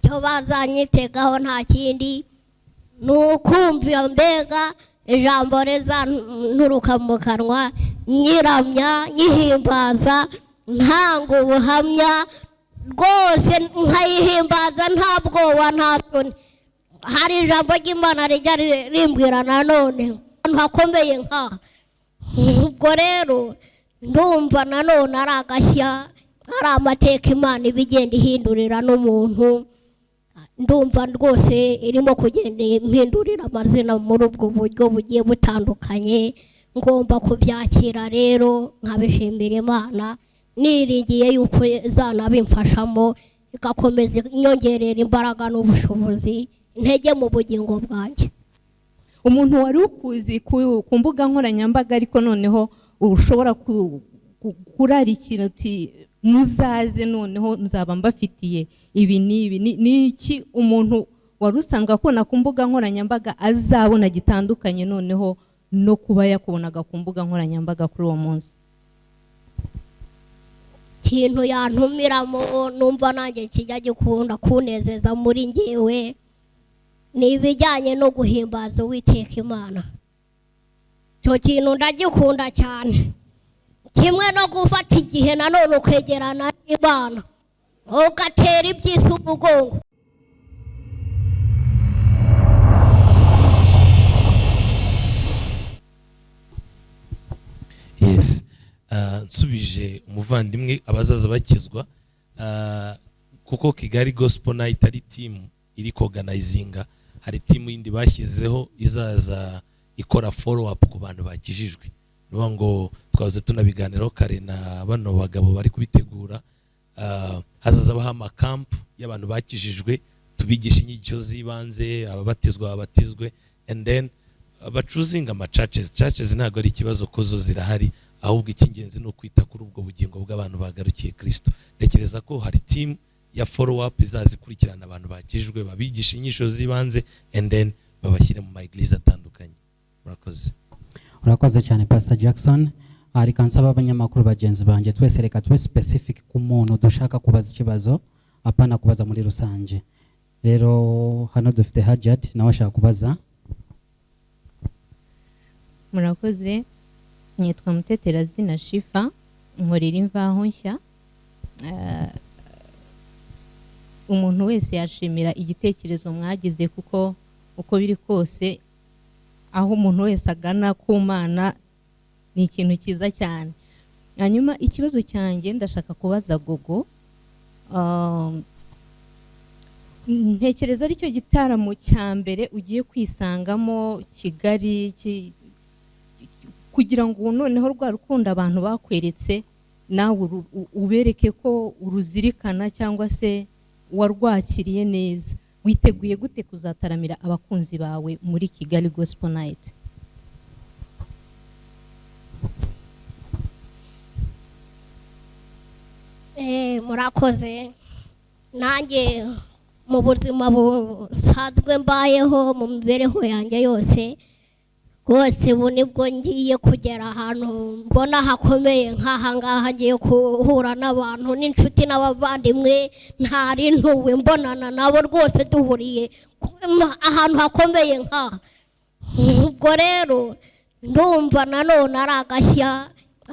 cyo bazanyitegaho nta kindi ni ukumva mbega ijambo rizanturuka mu kanwa nyiramya nyihimbaza ntanga ubuhamya rwose nkayihimbaza nta bwoba nta soni. hari ijambo ry'Imana rijya rimbwira nanone hakomeye nkaha. ubwo rero ndumva nanone ari agashya, ari amateka Imana ibigenda ihindurira n'umuntu. ndumva rwose irimo kugenda impindurira amazina muri ubwo buryo bugiye butandukanye. ngomba kubyakira rero nkabishimira Imana, niringiye yuko izanabimfashamo igakomeza inyongerera imbaraga n'ubushobozi intege mu bugingo bwanjye. umuntu wari ukuzi ku mbuga nkoranyambaga ariko noneho ushobora kurarikira uti muzaze noneho nzaba mbafitiye ibi n'ibi, ni iki umuntu wari usanga akubona ku mbuga nkoranyambaga azabona gitandukanye noneho no kuba yakubonaga ku mbuga nkoranyambaga kuri uwo munsi? ikintu yantumiramo numva nanjye kijya gikunda kunezeza muri njyewe ni ibijyanye no guhimbaza Uwiteka Imana. icyo kintu ndagikunda cyane, kimwe no gufata igihe nanone ukwegerana n'Imana ugatera iby'isi umugongo. yes nsubije umuvandimwe abazaza bakizwa, kuko Kigali Gospel Night ari team iri organizinga, hari team yindi bashyizeho izaza ikora follow up ku bantu bakijijwe. nuvuga ngo twaze tunabiganiraho kare na bano bagabo bari kubitegura. hazaza baha amakampu y'abantu bakijijwe, tubigisha inyigisho z'ibanze, ababatizwa babatizwe, and then bacuzinga ama churches ntabwo ari ikibazo ko zo zirahari, ahubwo icy'ingenzi ni ukwita kuri ubwo bugingo bw'abantu bagarukiye Kristo. Ntekereza ko hari team ya follow up izaza ikurikirana abantu bakijijwe, babigisha inyigisho z'ibanze, and then babashyire mu ma-eglise atandukanye. murakoze. urakoze cyane Pastor Jackson. reka nsaba abanyamakuru bagenzi banjye twese reka tube specific ku muntu dushaka kubaza ikibazo, apana kubaza muri rusange. rero hano dufite Hajat nawe ashaka kubaza. murakoze. nitwa Muteterazina Shifa, nkorera Imvaho Nshya. umuntu wese yashimira igitekerezo mwagize, kuko uko biri kose aho umuntu wese agana ku Mana ni ikintu cyiza cyane. hanyuma ikibazo cyanjye ndashaka kubaza Gogo, ntekereza ari cyo gitaramo cya mbere ugiye kwisangamo Kigali, kugira ngo noneho rwa rukundo abantu bakweretse nawe ubereke ko uruzirikana cyangwa se warwakiriye neza. witeguye gute kuzataramira abakunzi bawe muri Kigali Gospel Night? murakoze. nanjye mu buzima busanzwe mbayeho, mu mibereho yanjye yose rwose, ubu nibwo ngiye kugera ahantu mbona hakomeye nk'aha ngaha, ngiye guhura n'abantu n'inshuti n'abavandimwe ntari ntuwe mbonana nabo rwose duhuriye ahantu hakomeye nk'aha. ubwo rero ndumva nanone ari agashya,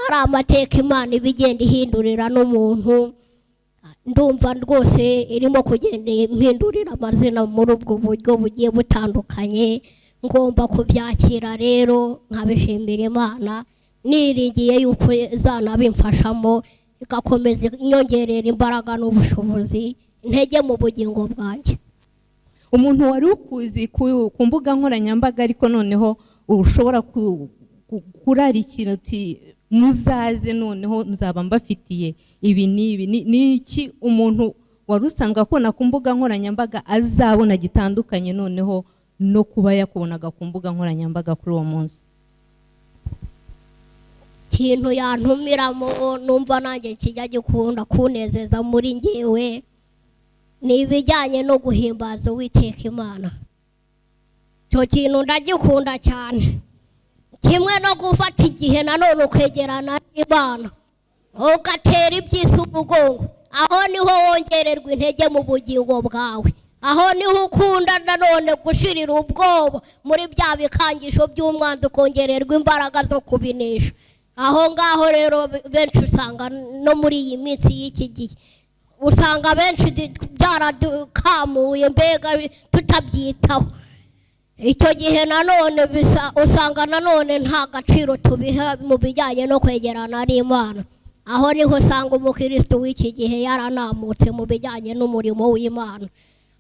ari amateka Imana ibigenda ihindurira n'umuntu. ndumva rwose irimo kugenda impindurira amazina muri ubwo buryo bugiye butandukanye. ngomba kubyakira rero nkabishimira Imana, niringiye yuko izanabimfashamo igakomeza inyongerera imbaraga n'ubushobozi intege mu bugingo bwanjye. umuntu wari ukuzi ku mbuga nkoranyambaga ariko noneho ushobora kurarikira uti muzaze noneho nzaba mbafitiye ibi n'ibi, ni iki umuntu wari usanzwe akubona ku mbuga nkoranyambaga azabona gitandukanye noneho no kuba yakubonaga ku mbuga nkoranyambaga kuri uwo munsi? ikintu yantumiramo numva nanjye kijya gikunda kunezeza muri njyewe ni ibijyanye no guhimbaza Uwiteka Imana. icyo kintu ndagikunda cyane, kimwe no gufata igihe nanone ukwegerana n'Imana ugatera iby'isi umugongo. aho niho wongererwa intege mu bugingo bwawe, aho niho ukunda nanone gushirira ubwoba muri bya bikangisho by'umwanzi, ukongererwa imbaraga zo kubinesha. Aho ngaho rero benshi usanga no muri iyi minsi y'iki gihe usanga benshi byaradukamuye, mbega tutabyitaho. Icyo gihe nanone usanga nanone nta gaciro tubiha mu bijyanye no kwegerana n'Imana. Aho niho usanga umukristo w'iki gihe yaranamutse mu bijyanye n'umurimo w'Imana.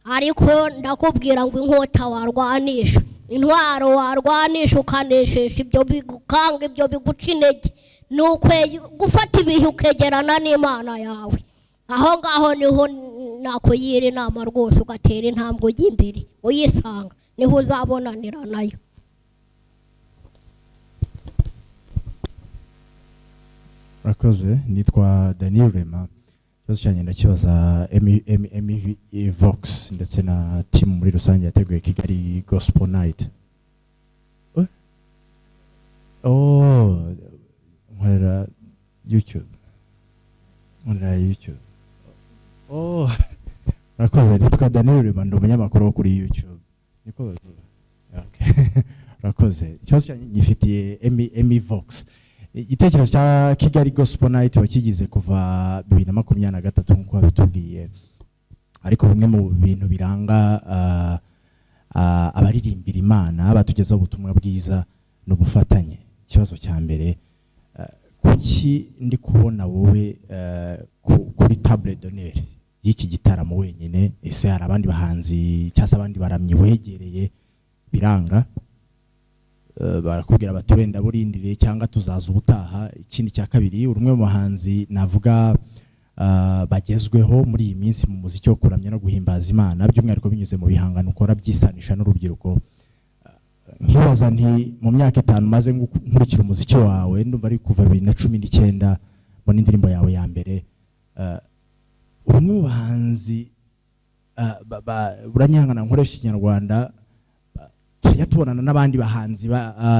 Ariko ndakubwira ngo inkota warwanisha, intwaro warwanisha ukaneshesha ibyo bigukanga, ibyo biguca intege, ni gufata ibihe ukegerana n'Imana yawe. Aho ngaho niho nakugira inama rwose, ugatera intambwe ujya imbere uyisanga, niho uzabonanira nayo. Murakoze, nitwa Daniel Rema. Ikibazo cyanjye ndakibaza Vox ndetse na team muri rusange yateguye Kigali Gospel Night. Nkorera YouTube. Murakoze, nitwa Daniel Rema, ndi umunyamakuru wo kuri YouTube. Niko bavuga. Murakoze. Ikibazo cyanjye gifitiye Vox. Igitekerezo cya Kigali Gospel Night wakigize kuva 2023 nk'uko babitubwiye, ariko bimwe mu bintu biranga abaririmbira Imana batugezaho ubutumwa bwiza n'ubufatanye. Ikibazo cya mbere, kuki ndi kubona wowe kuri table d'honneur y'iki gitaramo wenyine? Ese hari abandi bahanzi cyangwa abandi baramyi wegereye biranga? Barakubwira bati wenda burindire cyangwa tuzaza ubutaha. Ikindi cya kabiri, urumwe mu bahanzi navuga bagezweho muri iyi minsi mu muziki wo kuramya no guhimbaza Imana, by'umwihariko binyuze mu bihangano ukora byisanisha n'urubyiruko. Nkibaza nti mu myaka 5 maze nkurikira umuziki wawe, ndumva ari kuva 2019 mbona indirimbo yawe ya mbere, urumwe mu bahanzi buranyangana nkoresha Ikinyarwanda, tujya tubonana n'abandi bahanzi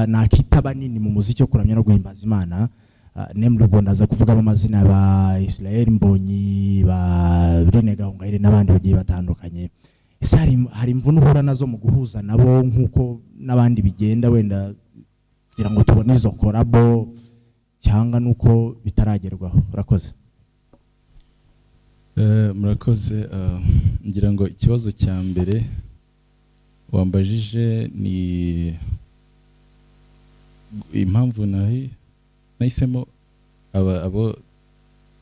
nakita banini mu muziki wo kuramya no guhimbaza Imana. Nemwe ubwo ndaza kuvugamo amazina ba Israel Mbonyi, ba Rene Gahongayire n'abandi bagiye batandukanye. Ese hari imvune uhura nazo mu guhuza nabo nk'uko n'abandi bigenda, wenda kugira ngo tubone izo korabo, cyangwa nuko bitaragerwaho? Urakoze. Murakoze. Ngira ngo ikibazo cya mbere wambajije ni impamvu nahisemo abo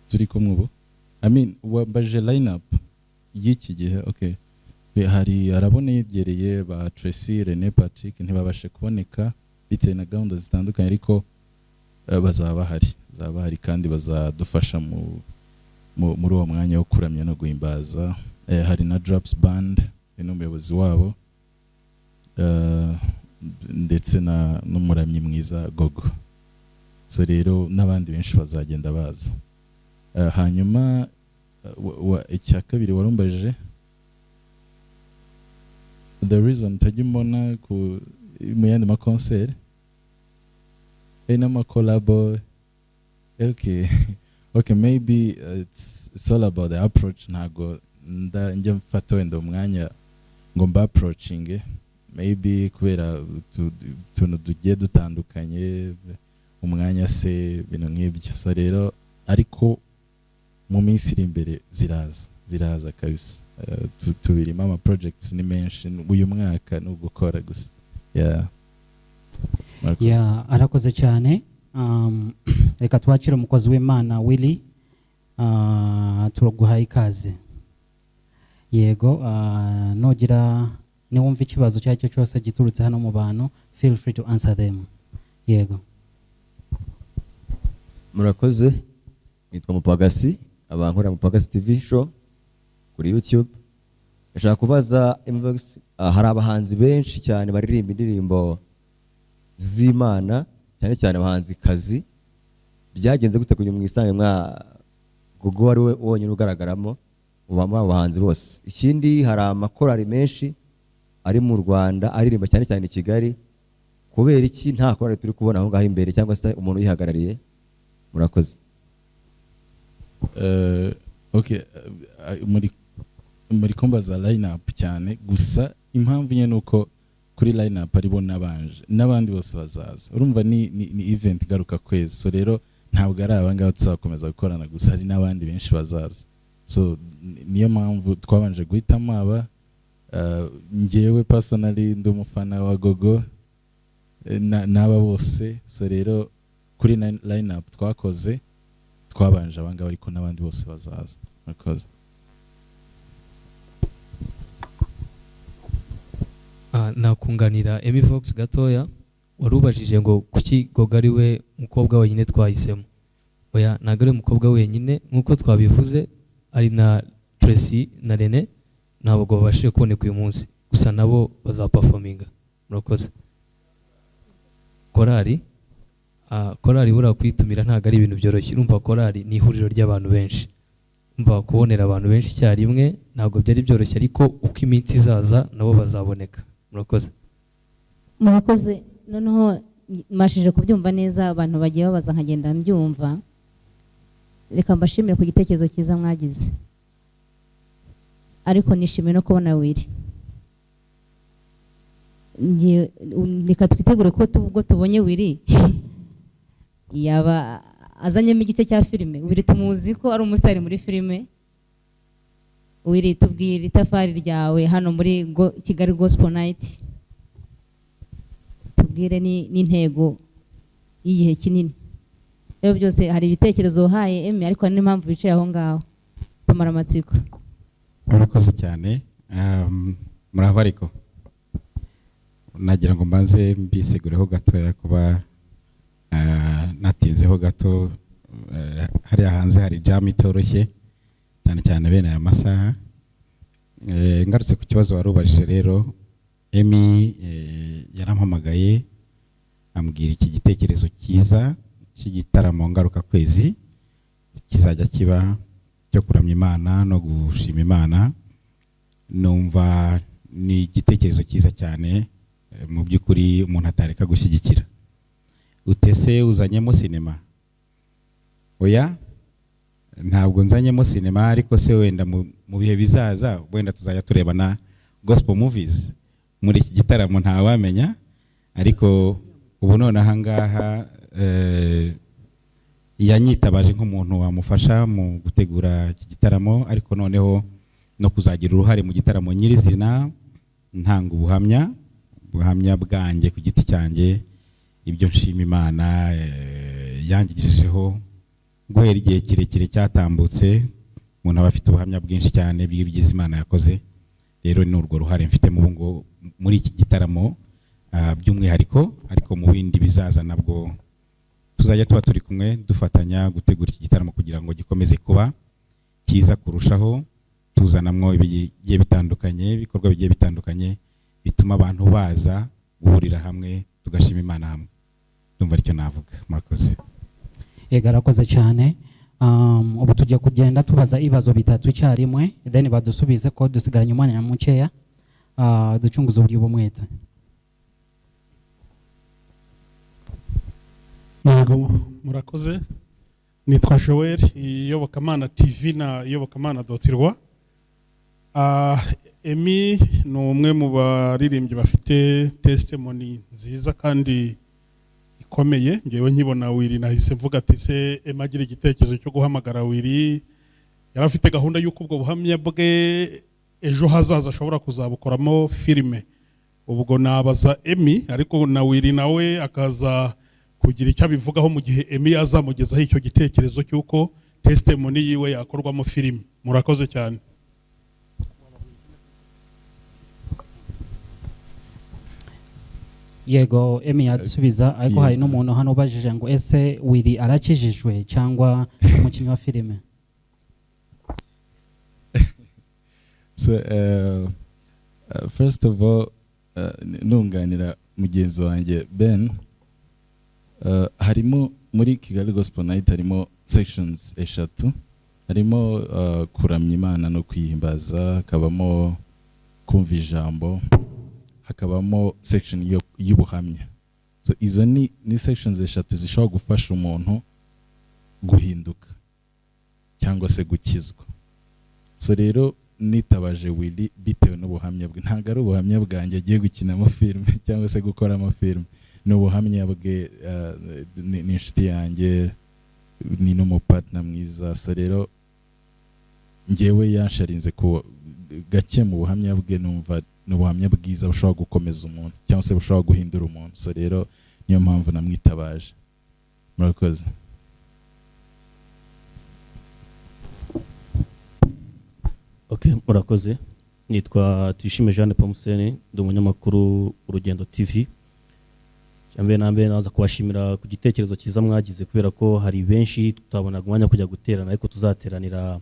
turi kumwe ubu. Wambajije line up y'iki gihe. Okay, hari arabona yegereye ba Tracy, René, Patrick ntibabashe kuboneka bitewe na gahunda zitandukanye, ariko bazaba bahari kandi bazadufasha muri uwo mwanya wo kuramya no guhimbaza. Hari na Drops Band n'umuyobozi wabo, ndetse n'umuramyi mwiza Gogo. So rero n'abandi benshi bazagenda baza. Hanyuma icya kabiri warumbaje, the reason tajimona ku mu yandi ma concert n'ama collabo. Okay, maybe it's all about the approach. Ntago njye mfata wenda umwanya ngo mba approaching, maybe kubera tuntu tugiye dutandukanye umwanya se bintu nk'ibyo. So rero ariko mu minsi iri imbere ziraza kabisa. Tubirimo ama projects ni menshi uyu mwaka no gukora gusa. Arakoze cyane. Reka twakire umukozi w'Imana Willy, turaguhaye ikaze. Yego, nogira niwumva ikibazo cyacyo cyose giturutse hano mu bantu, feel free to answer them. Yego. Murakoze, nitwa Mupagasi, abankora Mupagasi TV show kuri YouTube. Ndashaka kubaza Vox, hari abahanzi benshi cyane baririmba indirimbo z'Imana, cyane cyane abahanzi kazi. Byagenze gute kunyuma mwisange mwa Gogo ari we wonyine ugaragaramo mu bahanzi bose? Ikindi, hari amakorari menshi ari mu Rwanda aririmba cyane cyane i Kigali, kubera iki nta korari turi kubona aho ngaho imbere cyangwa se umuntu yihagarariye? Murakoze. okay, muri kumbaza line up cyane gusa impamvu nye nuko kuri line up aribo nabanje n'abandi bose bazaza urumva ni event igaruka kwezi so rero ntabwo ari abangaba tuzakomeza gukorana gusa hari n'abandi benshi bazaza so niyo mpamvu twabanje guhitamo aba njyewe personally ndi umufana wa Gogo n'aba bose so rero kuri line up twakoze twabanje abangaba ariko n'abandi bose bazaza murakoze. Nakunganira Emi Fox gatoya warubajije ngo kuki Gogo ari we mukobwa wenyine twahisemo. Oya ntabwo ari umukobwa wenyine nk'uko twabivuze ari na Tracy na Rene ntabwo babashije kuboneka uyu munsi gusa nabo bazaperforminga. Murakoze. Korali buriya kwitumira ntabwo ari ibintu byoroshye urumva korali ni ihuriro ry'abantu benshi umva kubonera abantu benshi icyarimwe ntabwo byari byoroshye ariko uko iminsi izaza nabo bazaboneka. Murakoze noneho mashije kubyumva neza abantu bagiye babaza nkagenda mbyumva reka mbashimire ku gitekerezo cyiza mwagize ariko nishimiye no kubona Willy reka twitegure ko ubwo tubonye Willy yaba azanyemo igice cya filime Willy tumuzi ko ari umusitari muri filime Willy tubwire itafari ryawe hano muri Kigali Gospel Night tubwire n'intego y'igihe kinini rero byose hari ibitekerezo uhaye Emi ariko hari n'impamvu bicaye aho ngaho tumara amatsiko. Murakoze cyane muraho ariko nagira ngo mbanze mbisegureho gatoya kuba natinzeho gato hariya hanze hari jam itoroshye cyane cyane bene aya masaha ngarutse ku kibazo warubajije rero Emi yarampamagaye ambwira iki gitekerezo cyiza cy'igitaramo ngaruka kwezi kizajya kiba cyo kuramya Imana no gushima Imana numva ni igitekerezo cyiza cyane mu by'ukuri umuntu atareka gushyigikira. Utese uzanyemo sinema? Oya ntabwo nzanyemo sinema ariko se wenda mu bihe bizaza wenda tuzajya turebana gospel movies muri iki gitaramo ntawamenya ariko ubu none ahangaha yanyitabaje nk'umuntu wamufasha mu gutegura iki gitaramo ariko noneho no kuzagira uruhare mu gitaramo nyirizina ntanga ubuhamya bwanjye ku giti cyanjye ibyo nshima Imana yangijejeho guhera igihe kirekire cyatambutse umuntu aba afite ubuhamya bwinshi cyane bw'ibyiza Imana yakoze rero ni urwo ruhare mfitemo ubu ngo muri iki gitaramo by'umwihariko ariko mu bindi bizaza nabwo tuzajya tuba turi kumwe dufatanya gutegura iki gitaramo kugira ngo gikomeze kuba cyiza kurushaho tuzanamwo ibigiye bitandukanye ibikorwa bigiye bitandukanye bituma abantu baza guhurira hamwe tugashima Imana hamwe. Ndumva aricyo navuga. Murakoze. Yego arakoze cyane. Ubu tujya kugenda tubaza ibibazo bitatu icyarimwe then badusubize ko dusigaranye umwanya mukeya ducunguza uburyo bumwete. Yego murakoze. Nitwa Joel Iyobokamana TV na iyobokamana.rw. Emi ni umwe mu baririmbyi bafite testimony nziza kandi ikomeye ngewe nkibona Willy nahise mvuga ati se Emi agira igitekerezo cyo guhamagara Willy yari afite gahunda y'uko ubwo buhamya bwe ejo hazaza ashobora kuzabukoramo filime ubwo nabaza Emi ariko na Willy nawe akaza kugira icyo abivugaho mu gihe Emi azamugezaho icyo gitekerezo cy'uko testimony yiwe yakorwamo filime. Murakoze cyane. Yego Emi yadusubiza ariko hari n'umuntu hano ubajije ngo ese Willy arakijijwe cyangwa umukinnyi wa filime? So first of all nunganira mugenzi wanjye Ben harimo muri Kigali Gospel Night harimo sections eshatu harimo kuramya Imana no kwihimbaza hakabamo kumva ijambo hakabamo section y'ubuhamya so izo ni sections eshatu zishobora gufasha umuntu guhinduka cyangwa se gukizwa so rero nitabaje Willy bitewe n'ubuhamya bwe, ntabwo ari ubuhamya bwanjye agiye gukinamo filime cyangwa se gukoramo filime, ni ubuhamya bwe. Ni inshuti yanjye, ni n'umupartner mwiza, so rero njyewe yansharinze ku gake mu buhamya bwe, numva ni ubuhamya bwiza bushobora gukomeza umuntu cyangwa se bushobora guhindura umuntu, so rero niyo mpamvu namwitabaje. Murakoze. Okay, murakoze. Nitwa Tuyishime Jeanne Pamuseni, ndi umunyamakuru Urugendo TV. Cyambere nambe naza kubashimira ku gitekerezo cyiza mwagize, kubera ko hari benshi tutabonaga umwanya kujya guterana, ariko tuzateranira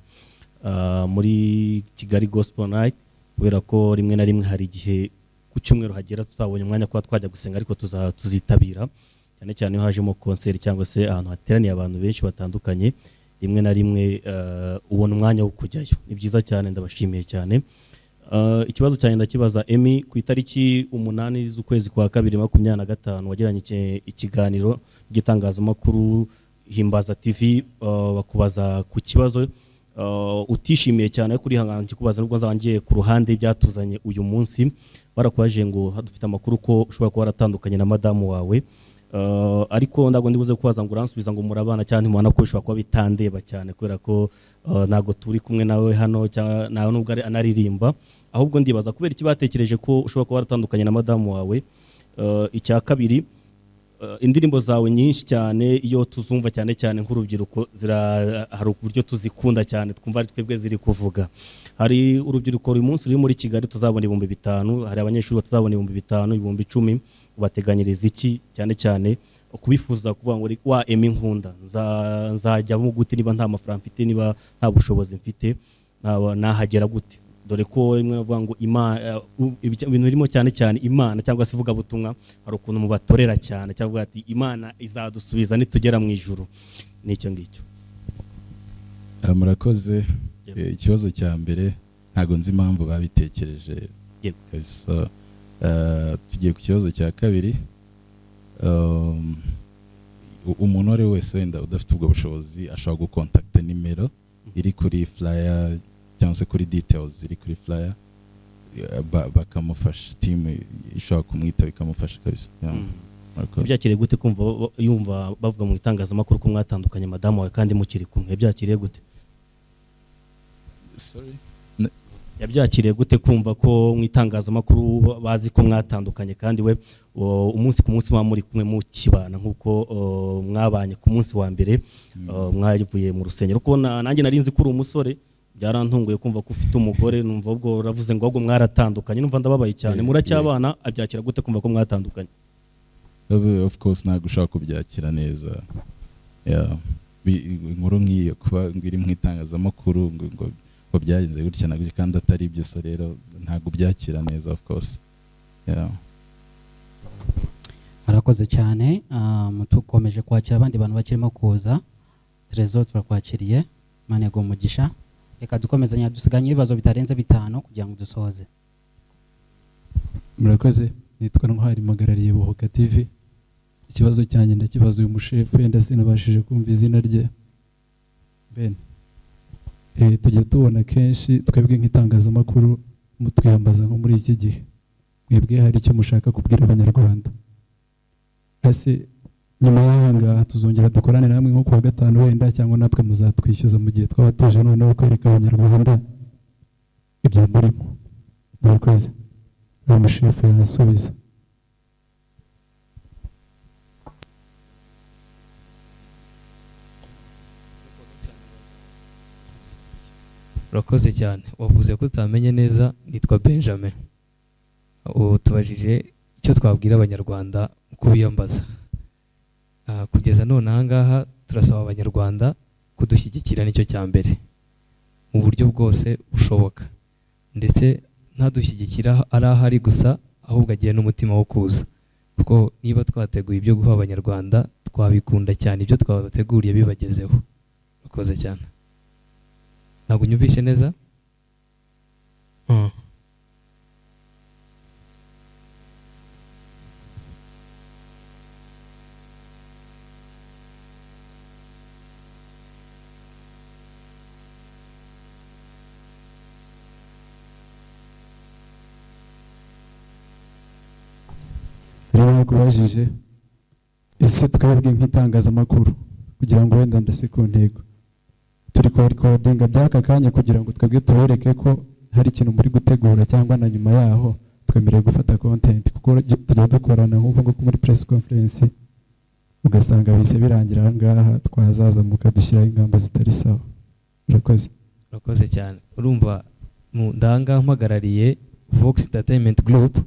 muri Kigali Gospel Night, kubera ko rimwe na rimwe hari igihe ku cyumweru hagera tutabonye umwanya kuba twajya gusenga, ariko tuzitabira cyane cyane iyo hajemo concert cyangwa se ahantu hateraniye abantu benshi batandukanye, rimwe na rimwe ubona umwanya wo kujyayo. Ni byiza cyane, ndabashimiye cyane. Ikibazo cyane ndakibaza Emmy, ku itariki 8 z'ukwezi kwa 2025 wagiranye ikiganiro gitangazamakuru Himbaza TV, bakubaza ku kibazo utishimiye cyane kuri hangana kikubaza, nubwo nzangiye ku ruhande byatuzanye uyu munsi. Barakubaje ngo hadufite amakuru ko ushobora kuba waratandukanye na madamu wawe, ariko ndago ndibuze kubaza ngo uransubiza ngo murabana cyane mubana ko bishobora kuba bitandeba cyane, kubera ko nago turi kumwe nawe hano nawe nubwo ari anaririmba, ahubwo ndibaza kubera iki batekereje ko ushobora kuba waratandukanye na madamu wawe. Icya kabiri, indirimbo zawe nyinshi cyane iyo tuzumva cyane cyane nk'urubyiruko hari uburyo tuzikunda cyane, twumva ari twebwe ziri kuvuga. Hari urubyiruko uyu munsi ruri muri Kigali tuzabona 5,000, hari abanyeshuri batazabona 5,000, 10,000. Ubateganyiriza iki cyane cyane kubifuza kuvuga ngo wa Emmy nkunda nzajya mu gute niba nta mafaranga mfite, niba nta bushobozi mfite, nahagera gute? Dore ko rimwe navuga ngo ibintu birimo cyane cyane Imana cyangwa se ivuga butumwa, hari ukuntu mubatorera cyane cyangwa ati Imana izadusubiza nitugera mu ijuru. Nicyo ngicyo. Murakoze. Ikibazo cya mbere ntago nzi impamvu babitekereje. So tugiye ku kibazo cya kabiri. Umuntu ari wese wenda udafite ubwo bushobozi ashobora gukontakta nimero iri kuri flyer cyangwa se kuri details ziri kuri flyer, bakamufasha, team ishobora kumwita bikamufasha kabisa. Byakiriye gute kumva yumva bavuga mu itangazamakuru ko mwatandukanye madamu wawe kandi mukiri kumwe? Byakiriye gute? Sorry, yabyakiriye gute kumva ko mu itangazamakuru bazi ko mwatandukanye kandi we umunsi ku munsi muri kumwe mukibana nk'uko mwabanye ku munsi wa mbere mwavuye mu rusengero? Ko nanjye nari nzi ko uri umusore, byarantunguye kumva ko ufite umugore, numva ubwo uravuze ngo ahubwo mwaratandukanye, numva ndababaye cyane. Muracyabana? Abyakira gute kumva ko mwatandukanye? Of course ntabwo ushaka kubyakira neza. Inkuru nk'iyo kuba iri mu itangazamakuru ngo byagenze gutya na gutya kandi atari ibyo, so rero ntabwo byakira neza of course. Arakoze cyane. Mutukomeje kwakira abandi bantu bakirimo kuza. Trezor turakwakiriye, Manego umugisha. Reka dukomezanya, dusiganye ibibazo bitarenze 5 kugira ngo dusohoze. Murakoze. Nitwa Ntwari Magarariye Bohoka TV. Ikibazo cyanjye ndakibaza uyu mushefu, wenda sinabashije kumva izina rye. Ben, tujya tubona kenshi twebwe nk'itangazamakuru mutwiyambaza nko muri iki gihe, mwebwe hari icyo mushaka kubwira abanyarwanda? Ese nyuma y'aha ngaha tuzongera dukorane namwe nko kuwa 5 wenda, cyangwa natwe muzatwishyuza mu gihe twaba tuje noneho kwereka abanyarwanda ibyo murimo? Murakoze. Umushefu yanasubiza. Urakoze cyane. Wavuze ko utamenye neza. Nitwa Benjamin. Tubajije icyo twabwira abanyarwanda uko biyambaza. Kugeza none aha ngaha turasaba abanyarwanda kudushyigikira, nicyo cya mbere mu buryo bwose bushoboka, ndetse ntadushyigikira ari ahari gusa, ahubwo agiye n'umutima wo kuza, kuko niba twateguye ibyo guha abanyarwanda twabikunda cyane ibyo twabateguriye bibagezeho. Urakoze cyane. Ntabwo unyumvishe neza? nakubajije ese twebwe nk'itangazamakuru kugira ngo wenda ndase ku ntego turi kurekodinga by'aka kanya kugira ngo twebwe tubereke ko hari ikintu muri gutegura cyangwa na nyuma yaho twemerewe gufata content kuko tujya dukorana nk'uko muri press conference ugasanga bise birangira aha ngaha twazazamuka dushyiraho ingamba zitari sawa. Urakoze cyane. Urumva ndanga mpagarariye Vox Entertainment Group,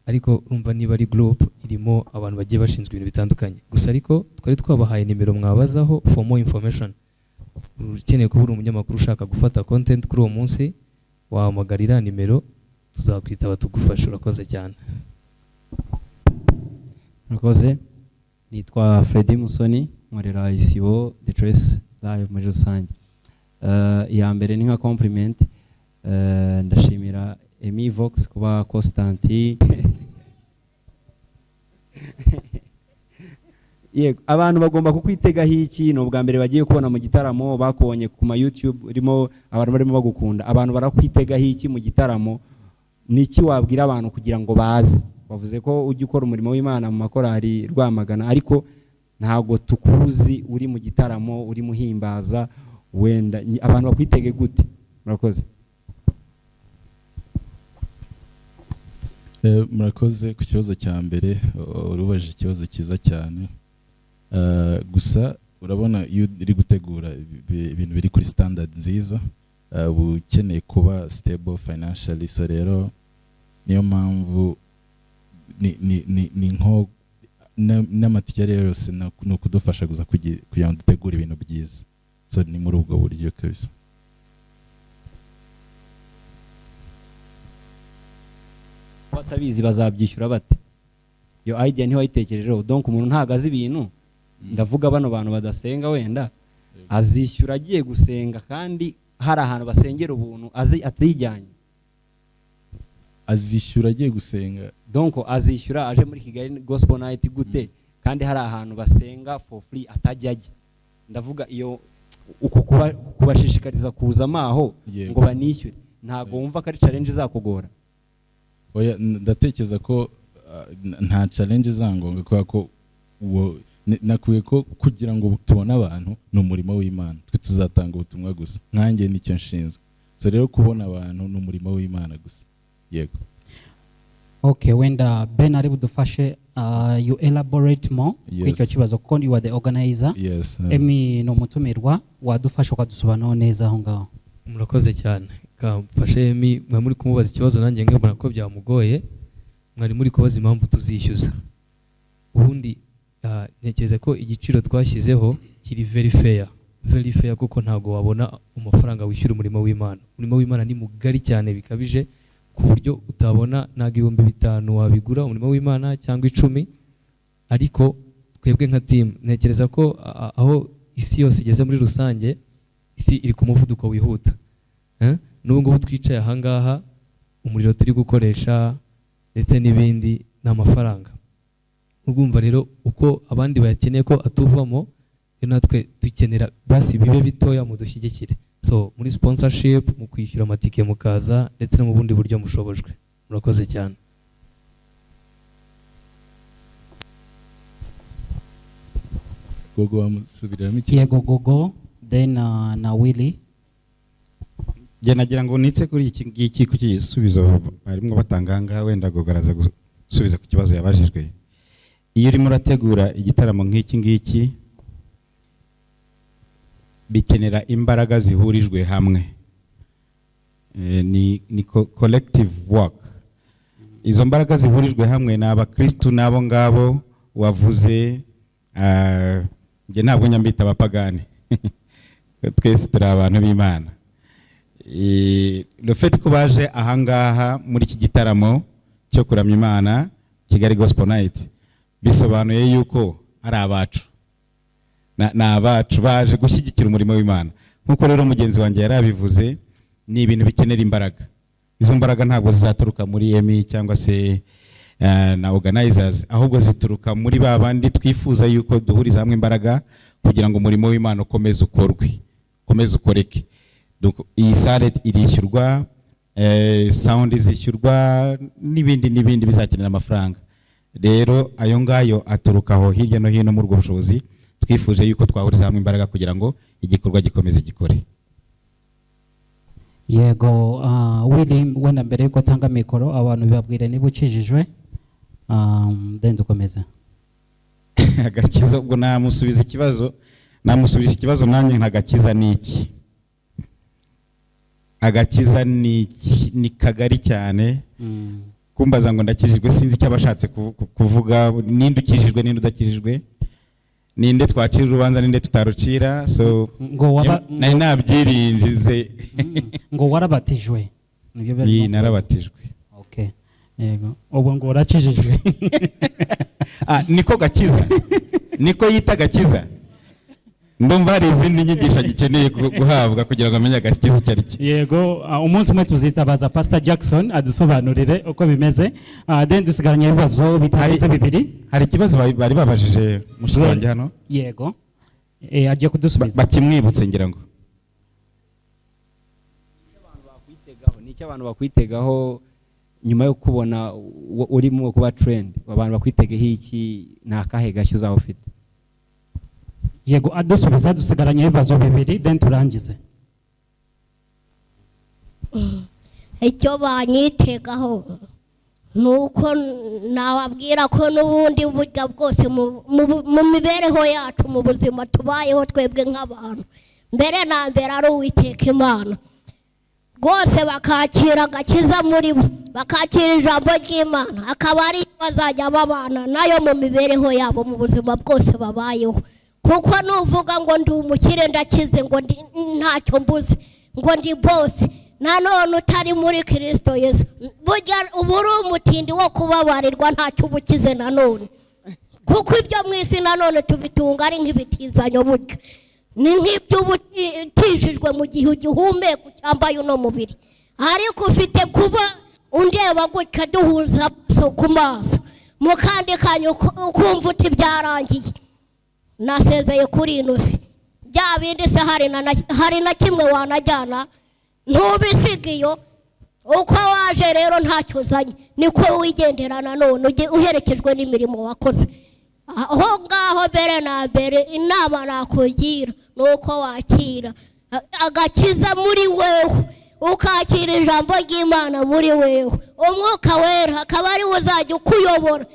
ariko urumva niba ari group irimo abantu bagiye bashinzwe ibintu bitandukanye, gusa ariko twari twabahaye nimero mwabazaho for more information. Ukeneye kuba uri umunyamakuru ushaka gufata content kuri uwo munsi wahamagarira nimero tuzakwitaba tugufasha. Urakoze cyane. Urakoze. Nitwa Freddy Musoni, nkorera ICO The Trace Live muri rusange. Iya mbere ni nka compliment, ndashimira Emi Vox kuba Constanti. Yego, abantu bagomba kukwitegaho iki no bwa mbere bagiye kubona mu gitaramo, bakubonye ku ma YouTube urimo abantu barimo bagukunda, abantu barakwitegaho iki mu gitaramo, niki wabwira abantu kugira ngo baze? Bavuze ko ujye ukora umurimo w'Imana mu makorari Rwamagana, ariko ntago tukuzi uri mu gitaramo uri muhimbaza, wenda abantu bakwitege gute? Murakoze. Murakoze ku kibazo cya mbere, urubaje ikibazo cyiza cyane. Gusa urabona iyo uri gutegura ibintu biri kuri standard nziza, ukeneye kuba stable financially, so rero niyo mpamvu ni nko n'amatike yose ni ukudufasha gusa kugira ngo dutegure ibintu byiza, so ni muri ubwo buryo kabisa. Batabizi bazabyishyura bate? Yo idea ntiwayitekerejeho, donc umuntu ntago azi ibintu, ndavuga bano bantu badasenga wenda azishyura agiye gusenga kandi hari ahantu basengera ubuntu atijyanye, azishyura agiye gusenga, donc azishyura aje muri Kigali Gospel Night gute kandi hari ahantu basenga for free atajyajya. Ndavuga iyo uko kubashishikariza kuza maho ngo banishyure, ntago wumva ko ari challenge izakugora? Oya, ndatekereza ko nta challenge zangonga kubera ko nakuye ko kugira ngo tubone abantu ni umurimo w'Imana, twe tuzatanga ubutumwa gusa, nkanjye nicyo nshinzwe, so rero kubona abantu ni umurimo w'Imana gusa. Yego. Okay, wenda Ben ari budufashe you elaborate more kwicyo kibazo kuko you are the organizer. Yes. Emi no mutumirwa wadufasha ukadusobanura neza aho ngaho. Murakoze cyane. Kamfashe Emi, mwe muri kumubaza ikibazo nanjye mbona ko byamugoye, mwari muri kubaza impamvu tuzishyuza. Ubundi ntekereza ko igiciro twashyizeho kiri very fair kuko ntago wabona amafaranga wishyura umurimo w'Imana. Umurimo w'Imana ni mugari cyane bikabije ku buryo utabona naga 5,000 wabigura umurimo w'Imana cyangwa 10, ariko twebwe nka team ntekereza ko aho isi yose igeze muri rusange, isi iri ku muvuduko wihuta. N'ubu ngubu twicaye aha ngaha, umuriro turi gukoresha ndetse n'ibindi n'amafaranga. Ugumva rero uko abandi bayakeneye ko atuvamo, natwe dukenera basi bibe bitoya mu dushyigikire. So muri sponsorship, mu kwishyura amatike mukaza ndetse no mu bundi buryo mushobojwe. Murakoze cyane. Gogo wamusubiramo iki? Yego Gogo, then na Willy. Je nagira ngo nitse kuri iki ku gisubizo barimo batanganga, wenda Gogo araza gusubiza ku kibazo yabajijwe. Iyo urimo urategura igitaramo nk'iki ngiki bikenera imbaraga zihurijwe hamwe, ni collective work. Izo mbaraga zihurijwe hamwe ni abakristu n'abo ngabo wavuze, nge ntabwo nyambita abapagani twese turi abantu b'Imana. Le fait ko baje ahangaha muri iki gitaramo cyo kuramya Imana Kigali Gospel Night bisobanuye yuko ari abacu, na abacu baje gushyigikira umurimo w'Imana. Nkuko rero mugenzi wanjye yarabivuze, ni ibintu bikenera imbaraga. Izo mbaraga ntabwo zizaturuka muri Emi cyangwa se na organizers, ahubwo zituruka muri babandi twifuza yuko duhuriza hamwe imbaraga kugira ngo umurimo w'Imana ukomeze ukorwe, ukomeze ukoreke. Iyi salle irishyurwa, sound izishyurwa, n'ibindi bizakenera amafaranga. rero ayo ngayo aturuka aho hirya no hino muri ubwo bushobozi twifuje yuko twahuriza hamwe imbaraga kugira ngo igikorwa gikomeze gikore. Yego, Willy, wenda mbere yuko tanga mikoro abantu bibabwire niba ukijijwe, then dukomeze. Agakiza ubwo namusubije ikibazo nanjye nkagakiza ni iki? Agakiza ni kagari cyane. Kumbaza ngo ndakijijwe sinzi icyo abashatse kuvuga, ninde ukijijwe ninde udakijijwe, ninde twacira urubanza ninde tutarucira, so nari nabyirinjize. Ngo warabatijwe? Ni narabatijwe. Okay, yego, ubwo ngo urakijijwe. Niko gakiza, niko yita gakiza. Ndumva hari izindi nyigisho gikeneye guhabwa kugira ngo amenye agakiza icyo ari cyo. Yego, umunsi umwe tuzitabaza Pastor Jackson adusobanurire uko bimeze, then dusigaranye ibibazo bitarenze bibiri. Hari ikibazo bari babajije mushiki wanjye hano. Yego, agiye kudusubiza. Bakimwibutse ngira ngo. Nicyo abantu bakwitegaho nyuma yo kubona urimo kuba trend, abantu bakwitegeho iki, nakahe gashyo uzaba ufite? Yego, adusubiza dusigaranye ibibazo bibiri then turangize. Icyo banyitegaho nuko nababwira ko n'ubundi burya bwose mu mibereho yacu mu buzima tubayeho twebwe nk'abantu, mbere na mbere ari Uwiteka Imana rwose, bakakira agakiza muri bo, bakakira ijambo ry'Imana, akaba ari bazajya babana nayo mu mibereho yabo mu buzima bwose babayeho. Kuko nuvuga ngo ndi umukire ndakize, ngo ntacyo mbuze, ngo ndi boss, nanone utari muri Kristo Yesu, burya uburi umutindi wo kubabarirwa ntacyo ubukize nanone. Kuko ibyo mwisi nanone tubitunga ari nk'ibitizanyo burya, ni nk'ibyo ubutishijwe mu gihe ugihumeka cyambaye uno mubiri, ariko ufite kuba undeba gutya duhuza ku maso mukandikanya ukumva uti byarangiye, nasezeye kuri ino si, bya bindi se hari na kimwe wanajyana ntubisiga iyo, uko waje rero ntacyo uzanye, niko wigendera nanone uherekejwe n'imirimo wakoze. Aho ngaho mbere na mbere inama nakugira nuko wakira agakiza muri wewe, ukakira ijambo ry'Imana muri wewe, umwuka wera akaba ari uzajya ukuyobora.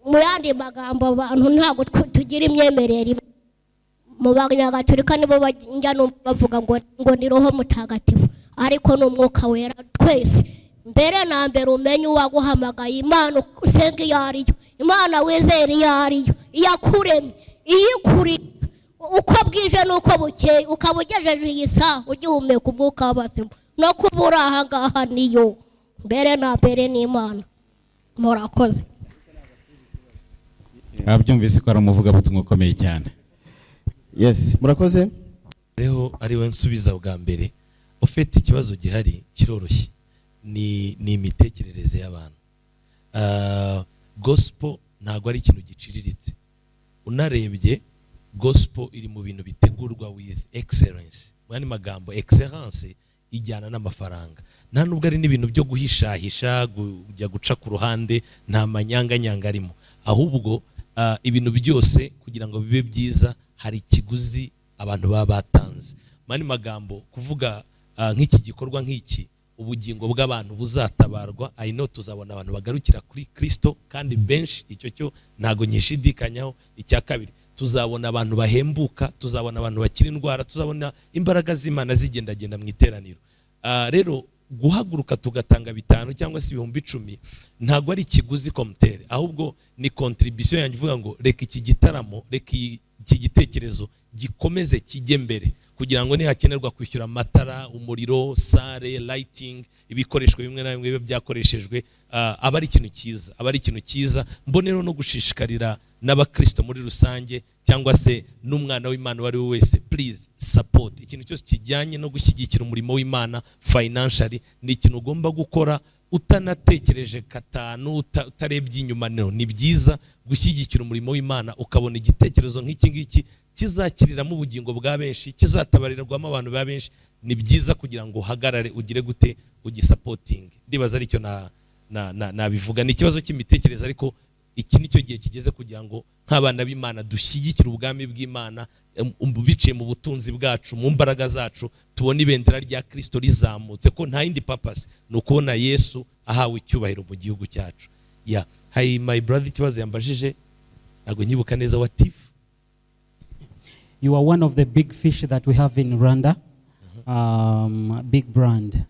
Mu yandi magambo abantu ntabwo tugira imyemerere mu Banyagatolika, nibo bajya bavuga ngo ni Roho Mutagatifu, ariko n'umwuka wera. Twese mbere na mbere umenye uwaguhamagaye, Imana usenga iyo ariyo, Imana wizera iyo ariyo, iyakuremye, iyikuri uko bwije nuko bukeye, ukaba ugejeje iyi saha ugihumeka umwuka w'abazima, no kubura aha ngaha niyo mbere na mbere n'Imana. Murakoze. Abyumvise ko ari umuvugabutumwa ukomeye cyane. Yes, murakoze. Reho ari we nsubiza bwa mbere, ufite ikibazo gihari kiroroshye, ni imitekerereze y'abantu. Gospel ntago ari ikintu giciriritse. Unarebye gospel iri mu bintu bitegurwa with excellence. Mwani magambo excellence ijyana n'amafaranga. Nta nubwo ari n'ibintu byo guhishahisha kujya guca ku ruhande, nta manyanga arimo. Ahubwo ibintu byose kugira ngo bibe byiza hari ikiguzi abantu baba batanze. Mwani magambo kuvuga nk'iki gikorwa nk'iki, ubugingo bw'abantu buzatabarwa, I know tuzabona abantu bagarukira kuri Kristo kandi benshi, icyo cyo ntago nyishidikanyaho. Icya kabiri, tuzabona abantu bahembuka, tuzabona abantu bakira indwara, tuzabona imbaraga z'Imana zigendagenda mu iteraniro. Rero guhaguruka tugatanga 5 cyangwa se 10,000 ntago ari ikiguzi komutere, ahubwo ni contribution yanjye ivuga ngo reka iki gitaramo, reka iki gitekerezo gikomeze kijye mbere, kugira ngo nihakenerwa kwishyura amatara, umuriro, sale, lighting, ibikoreshwa bimwe na bimwe byakoreshejwe, aba ari ikintu cyiza. Mbonero no gushishikarira n'abakristo muri rusange cyangwa se n'umwana w'Imana wari wese, please support ikintu cyose kijyanye no gushyigikira umurimo w'Imana financially. Ni ikintu ugomba gukora utanatekereje katanu, utarebye inyuma. Ni byiza gushyigikira umurimo w'Imana, ukabona igitekerezo nk'iki ngiki kizakiriramo ubugingo bwa benshi, kizatabarirwamo abantu ba benshi. Ni byiza kugira ngo uhagarare ugire gute ugisupporting. Ndibaza aricyo nabivuga. Ni ikibazo cy'imitekerereze, ariko iki nicyo gihe kigeze kugira ngo nk'abana b'Imana dushyigikire ubwami bw'Imana biciye mu butunzi bwacu, mu mbaraga zacu, tubona ibendera rya Kristo rizamutse, ko nta yindi purpose ni ukubona Yesu ahawe icyubahiro mu gihugu cyacu. Yeah, hi my brother, ikibazo yambajije ntabwo nyibuka neza. What if you are one of the big fish that we have in Rwanda, big brand.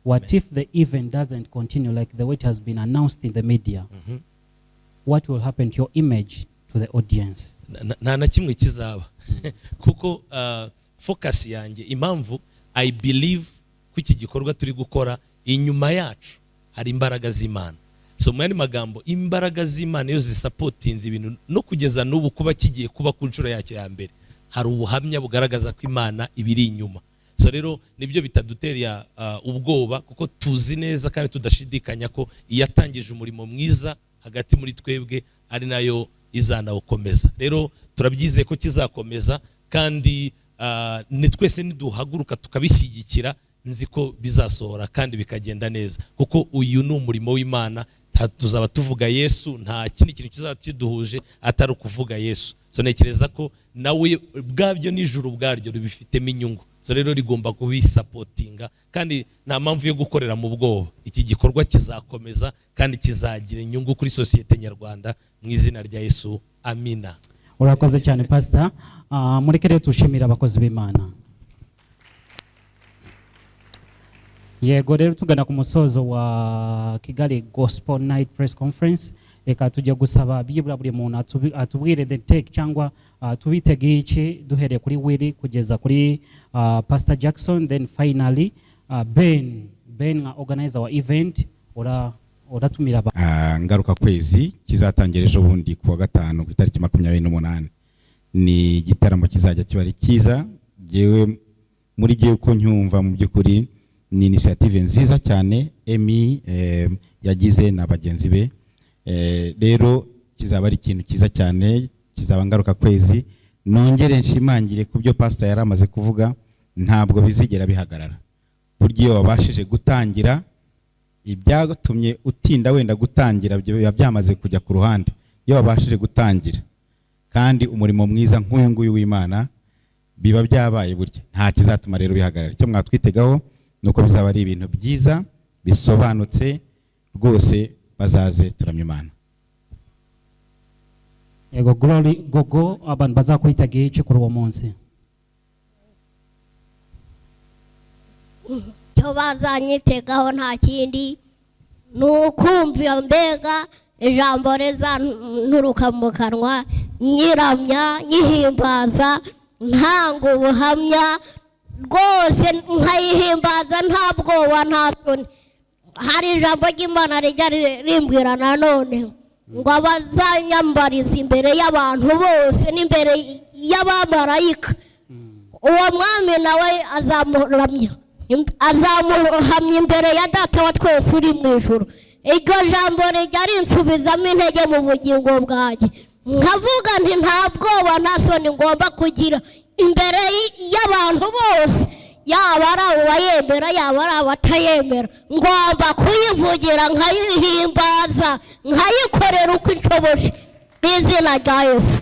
What if the event doesn't continue like the way it has been announced in the media? What will happen to your image to the audience? Nta na kimwe kizaba kuko focus yanjye, impamvu I believe ko iki gikorwa turi gukora inyuma yacu hari imbaraga z'Imana. So mu yandi magambo, imbaraga z'Imana iyo zisupportinze ibintu no kugeza n'ubu kuba kigiye kuba ku nshuro yacyo ya mbere, hari ubuhamya bugaragaza ko Imana ibiri inyuma. So rero nibyo bitadutera ubwoba, kuko tuzi neza kandi tudashidikanya ko iyatangije umurimo mwiza hagati muri twebwe ari nayo izanawukomeza. Rero turabyizeye ko kizakomeza, kandi ni twese niduhaguruka tukabishyigikira, nzi ko bizasohora kandi bikagenda neza, kuko uyu ni umurimo w'Imana. Tuzaba tuvuga Yesu, nta kindi kintu kizaba kiduhuje atari ukuvuga Yesu. So nekereza ko nawe bwabyo n'ijuru bwaryo ribifitemo inyungu. So rero rigomba kubisupportinga, kandi nta mpamvu yo gukorera mu bwoba. Iki gikorwa kizakomeza kandi kizagira inyungu kuri sosiyete nyarwanda mu izina rya Yesu. Amina. Urakoze cyane Pastor. Mureke rero tushimira abakozi b'Imana. Yego, rero tugana ku musozo wa Kigali Gospel Night Press Conference. Eka tujya gusaba byibura buri muntu atubwire the take cyangwa tubitege iki, duhereye kuri Willy kugeza kuri Pastor Jackson, then finally Ben organizer wa event uratumira ngaruka kwezi kizatangira ejo bundi ku wa gatanu ku itariki 28. Ni igitaramo kizajya kiba ari cyiza. Jewe muri gihe uko nyumva mu by'ukuri ni initiative nziza cyane Emi yagize na bagenzi be. Rero kizaba ari ikintu cyiza cyane, kizaba ngaruka kwezi. Nongere nshimangire ku byo pastor yari amaze kuvuga, ntabwo bizigera bihagarara. Buryo wabashije gutangira, ibyatumye utinda wenda gutangira byo byamaze kujya ku ruhande. Iyo wabashije gutangira kandi umurimo mwiza nk'uyu nguyu w'Imana, biba byabaye burya nta kizatuma rero bihagarara. Icyo mwatwitegaho nuko bizaba ari ibintu byiza bisobanutse rwose, bazaze turamya Imana. Yego, Glory Gogo, abantu bazakwitagiye iki kuri uwo munsi? Cyo bazanyitegaho nta kindi nukumva mbega ijambo reza nturuka mu kanwa, nyiramya nyihimbaza, ntanga ubuhamya rwose nkayihimbaza nta bwoba nta soni. Hari ijambo ry'Imana rijya rimbwira nanone ngo abazanyambariza imbere y'abantu bose n'imbere y'abamarayika, uwo mwami nawe azamuhamya imbere ya Data wa twese uri mu ijuru. Iryo jambo rijya rinsubizamo intege mu bugingo bwanjye, nkavuga nti nta bwoba nta soni ngomba kugira imbere y'abantu bose, yaba ari abayemera yaba ari abatayemera. Ngomba kuyivugira nkayihimbaza nkayikorera uko inshoboje mu izina rya Yesu.